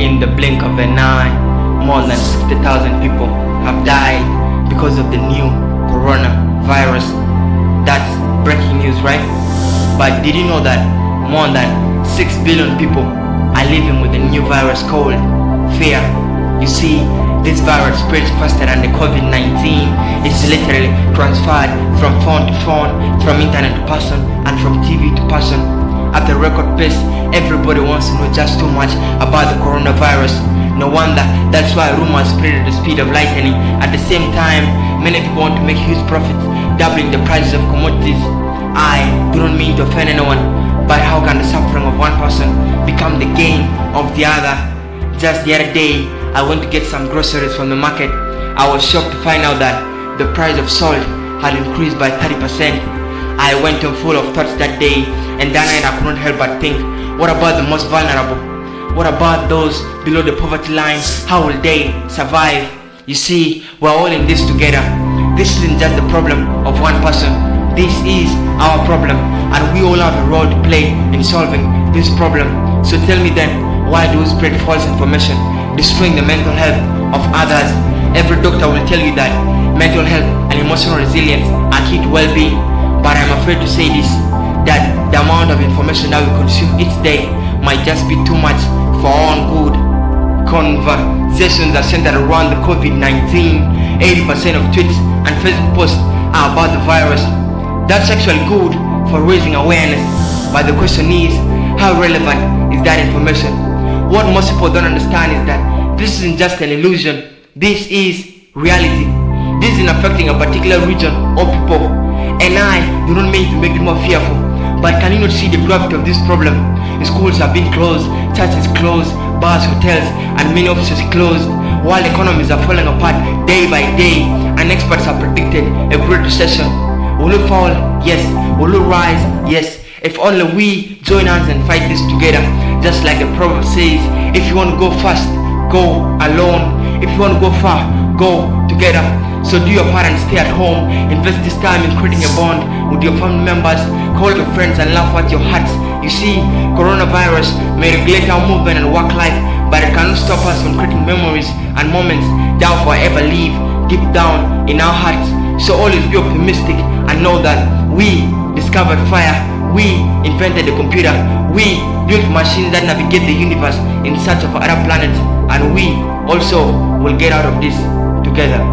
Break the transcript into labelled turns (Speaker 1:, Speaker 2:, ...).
Speaker 1: In the blink of an eye, more than 60,000 people have died because of the new coronavirus. That's breaking news, right? But did you know that more than 6 billion people are living with the new virus called fear? You see, this virus spreads faster than the COVID-19. It's literally transferred from phone to phone, from internet to person, and from TV to person. At a record pace, everybody wants to know just too much about the coronavirus. No wonder, that's why rumors spread at the speed of lightning. At the same time, many people want to make huge profits, doubling the prices of commodities. I do not mean to offend anyone, but how can the suffering of one person become the gain of the other? Just the other day, I went to get some groceries from the market. I was shocked to find out that the price of salt had increased by 30%. I went in full of thoughts that day, and that night I couldn't help but think, what about the most vulnerable? What about those below the poverty line? How will they survive? You see, we're all in this together. This isn't just the problem of one person. This is our problem, and we all have a role to play in solving this problem. So tell me then, why do we spread false information, destroying the mental health of others? Every doctor will tell you that mental health and emotional resilience are key to well-being. But I'm afraid to say this, that the amount of information that we consume each day might just be too much for our own good. Conversations are centered around the COVID-19. 80% of tweets and Facebook posts are about the virus. That's actually good for raising awareness. But the question is, how relevant is that information? What most people don't understand is that this isn't just an illusion. This is reality. This isn't affecting a particular region or people. And I do not mean to make you more fearful, but can you not see the gravity of this problem? Schools have been closed, churches closed, bars, hotels, and many offices closed, while economies are falling apart day by day, and experts have predicted a great recession. Will we fall? Yes. Will we rise? Yes. If only we join hands and fight this together, just like the proverb says, if you want to go fast, go alone. If you want to go far, go together. So do your part and stay at home. Invest this time in creating a bond with your family members. Call your friends and laugh at your hearts. You see, coronavirus may regulate our movement and work life, but it cannot stop us from creating memories and moments that will forever live deep down in our hearts. So always be optimistic and know that we discovered fire, we invented the computer, we built machines that navigate the universe in search of other planets, and we also will get out of this together.